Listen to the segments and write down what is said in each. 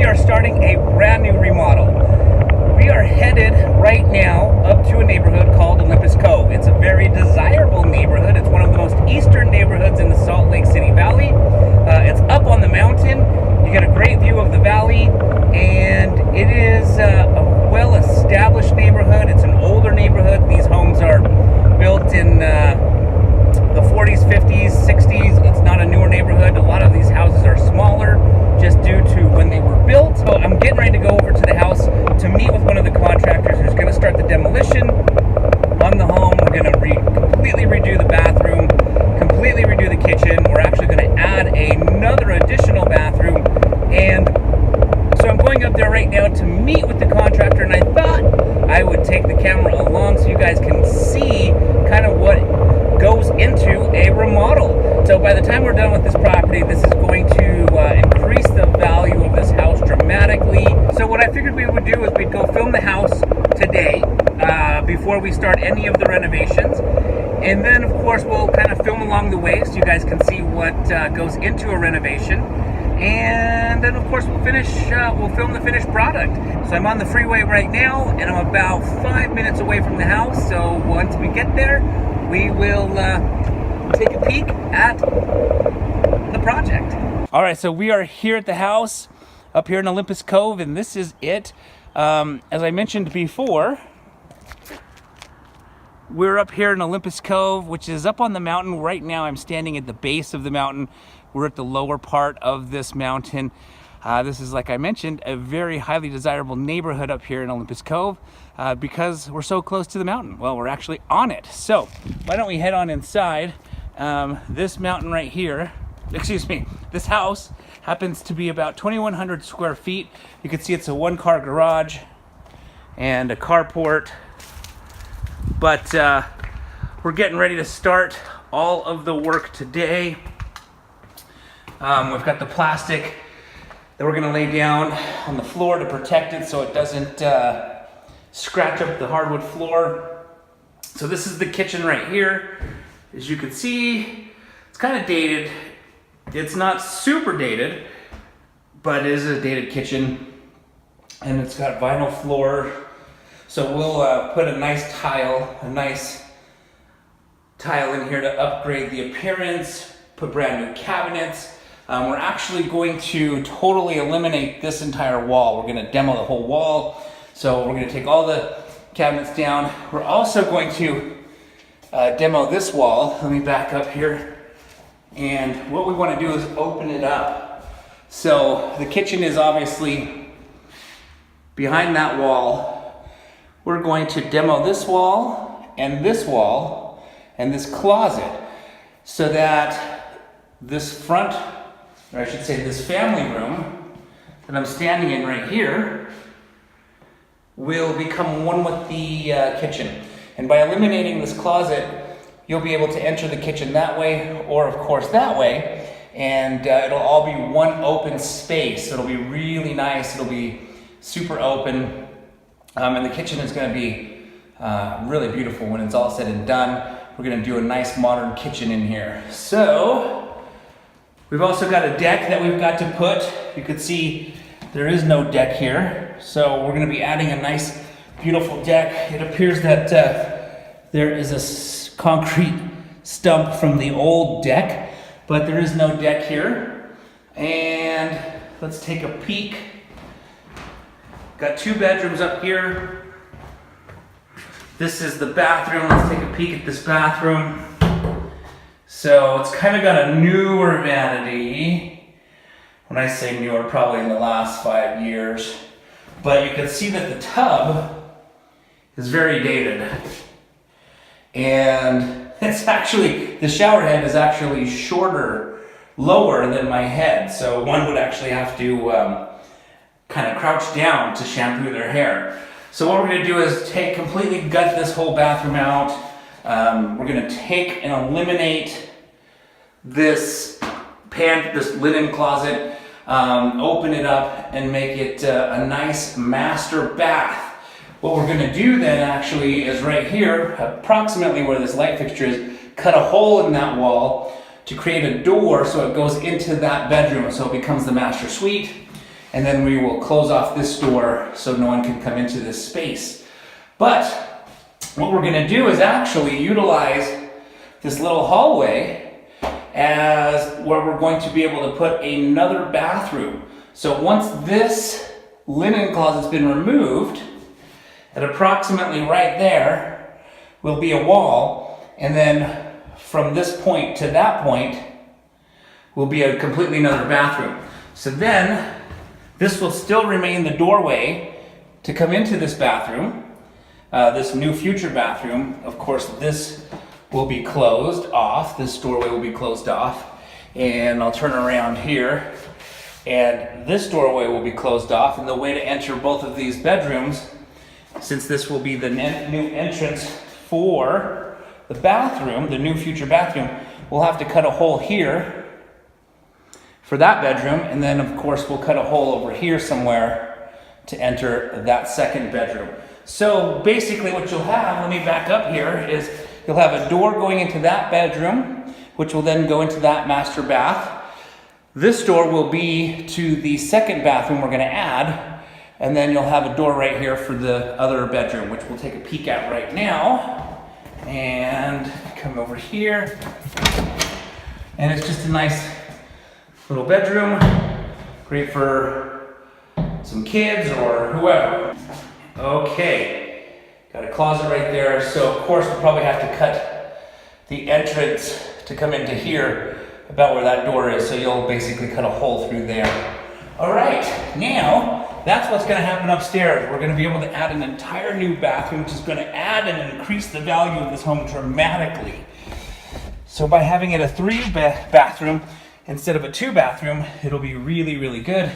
we are starting a brand new remodel. We are headed right now up to a neighborhood called Olympus Cove. It's a very desirable neighborhood. It's one of the most eastern neighborhoods in the Salt Lake City Valley. It's up on the mountain. You get a great view of the valley, and it is a well-established neighborhood. It's an older neighborhood. These homes are built in the 40s, 50s, 60s. It's not a newer neighborhood. A lot of these houses are smaller just due to when they were built. So I'm getting ready to go over to the house to meet with one of the contractors who's going to start the demolition on the home. We're going to completely redo the bathroom, completely redo the kitchen. We're actually going to add another additional bathroom. And so I'm going up there right now to meet with the contractor, and I thought I would take the camera along so you guys can see kind of what goes into a remodel. So by the time we're done with this property, this is going to increase the value of this house dramatically. So what I figured we would do is we'd go film the house today before we start any of the renovations. And then of course we'll kind of film along the way so you guys can see what goes into a renovation. And then of course we'll film the finished product. So I'm on the freeway right now, and I'm about 5 minutes away from the house. So once we get there, we will take a peek at the project. All right, so we are here at the house up here in Olympus Cove, and this is it. As I mentioned before, we're up here in Olympus Cove, which is up on the mountain. Right now I'm standing at the base of the mountain. We're at the lower part of this mountain. This is, like I mentioned, a very highly desirable neighborhood up here in Olympus Cove because we're so close to the mountain. Well, we're actually on it. So why don't we head on inside? This mountain right here, this house happens to be about 2,100 square feet. You can see it's a one-car garage and a carport. But we're getting ready to start all of the work today. We've got the plastic that we're gonna lay down on the floor to protect it so it doesn't scratch up the hardwood floor. So this is the kitchen right here. As you can see, it's kind of dated. It's not super dated, but it is a dated kitchen, and it's got vinyl floor. So we'll put a nice tile in here to upgrade the appearance, put brand new cabinets. We're actually going to totally eliminate this entire wall. We're going to demo the whole wall. So we're going to take all the cabinets down. We're also going to demo this wall. Let me back up here. And what we want to do is open it up. So the kitchen is obviously behind that wall. We're going to demo this wall and this closet so that this front, or I should say this family room that I'm standing in right here, will become one with the kitchen. And by eliminating this closet, you'll be able to enter the kitchen that way, or of course that way, and it'll all be one open space. It'll be really nice. It'll be super open. And the kitchen is going to be really beautiful when it's all said and done. We're going to do a nice modern kitchen in here. So we've also got a deck that we've got to put. You can see there is no deck here. So we're going to be adding a nice beautiful deck. It appears that there is a concrete stump from the old deck, but there is no deck here. And let's take a peek. Got 2 bedrooms up here. This is the bathroom. Let's take a peek at this bathroom. So it's kind of got a newer vanity. When I say newer, probably in the last 5 years. But you can see that the tub is very dated. And it's actually, the shower head is actually lower than my head. So one would actually have to kind of crouch down to shampoo their hair. So what we're going to do is completely gut this whole bathroom out. We're going to take and eliminate this linen closet, open it up and make it a nice master bath. What we're going to do then actually is right here, approximately where this light fixture is, cut a hole in that wall to create a door so it goes into that bedroom, so it becomes the master suite. and then we will close off this door so no one can come into this space. But what we're gonna do is actually utilize this little hallway as where we're going to be able to put another bathroom. So once this linen closet's been removed, at approximately right there will be a wall, and then from this point to that point will be a completely another bathroom. So then this will still remain the doorway to come into this bathroom, this new future bathroom. Of course, this will be closed off. This doorway will be closed off, and I'll turn around here, and this doorway will be closed off. And the way to enter both of these bedrooms, since this will be the new entrance for the bathroom, the new future bathroom, we'll have to cut a hole here for that bedroom, and then of course we'll cut a hole over here somewhere to enter that second bedroom. So basically what you'll have, let me back up here, is you'll have a door going into that bedroom, which will then go into that master bath. This door will be to the second bathroom we're gonna add, and then you'll have a door right here for the other bedroom, which we'll take a peek at right now. And come over here. And it's just a nice little bedroom, great for some kids or whoever. Okay, got a closet right there. So of course we'll probably have to cut the entrance to come into here about where that door is. So you'll basically cut a hole through there. All right, now that's what's gonna happen upstairs. We're gonna be able to add an entire new bathroom, which is gonna add and increase the value of this home dramatically. So by having it a 3-bathroom instead of a 2-bathroom, it'll be really, really good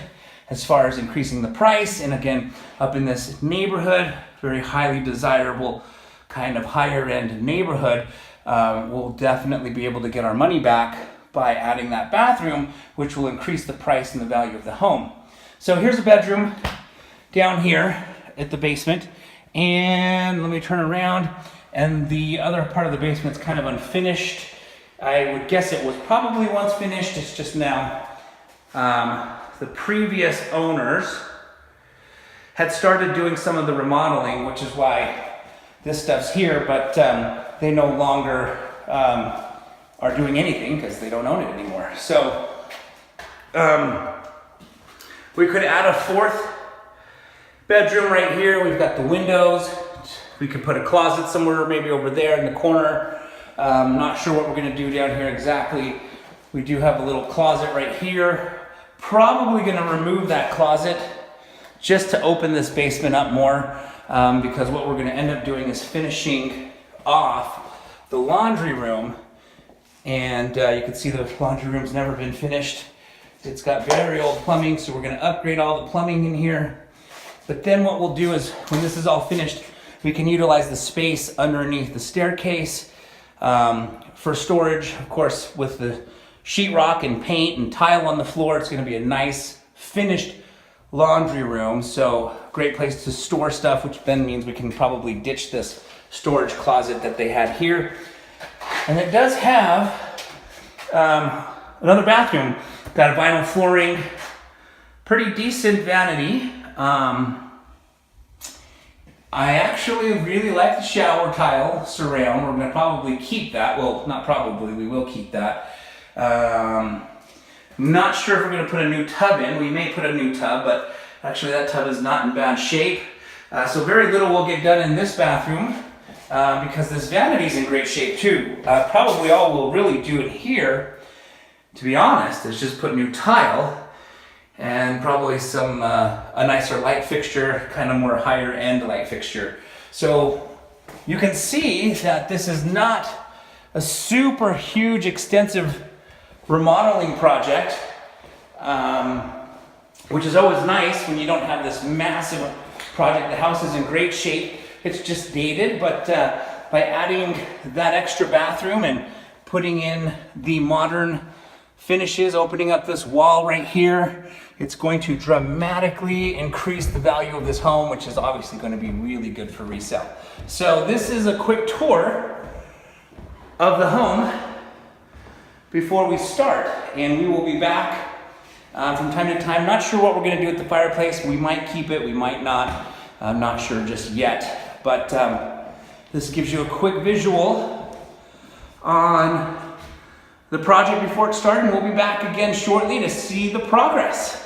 as far as increasing the price. And again, up in this neighborhood, very highly desirable, kind of higher end neighborhood, we'll definitely be able to get our money back by adding that bathroom, which will increase the price and the value of the home. So here's a bedroom down here at the basement, and let me turn around, and the other part of the basement's kind of unfinished. I would guess it was probably once finished, it's just now the previous owners had started doing some of the remodeling, which is why this stuff's here, but they no longer are doing anything because they don't own it anymore. So we could add a 4th bedroom right here. We've got the windows. We could put a closet somewhere, maybe over there in the corner. Not sure what we're gonna do down here exactly. We do have a little closet right here. Probably gonna remove that closet just to open this basement up more, because what we're gonna end up doing is finishing off the laundry room. And you can see the laundry room's never been finished. It's got very old plumbing, so we're gonna upgrade all the plumbing in here. But then what we'll do is, when this is all finished, we can utilize the space underneath the staircase for storage. Of course, with the sheetrock and paint and tile on the floor, it's gonna be a nice finished laundry room. So great place to store stuff, which then means we can probably ditch this storage closet that they had here. And it does have another bathroom. Got a vinyl flooring, pretty decent vanity. I actually really like the shower tile surround. We're gonna probably keep that. Well, not probably, we will keep that. Not sure if we're gonna put a new tub in. We may put a new tub, but actually that tub is not in bad shape. So very little will get done in this bathroom because this vanity's in great shape too. Probably all we'll really do in here, to be honest, is just put new tile and probably some a nicer light fixture, kind of more higher end light fixture. So you can see that this is not a super huge extensive remodeling project, which is always nice when you don't have this massive project. The house is in great shape. It's just dated, but by adding that extra bathroom and putting in the modern finishes, opening up this wall right here, it's going to dramatically increase the value of this home, which is obviously going to be really good for resale. So this is a quick tour of the home before we start, and we will be back from time to time. Not sure what we're going to do with the fireplace. We might keep it, we might not. I'm not sure just yet. But this gives you a quick visual on the project before it started, and we'll be back again shortly to see the progress.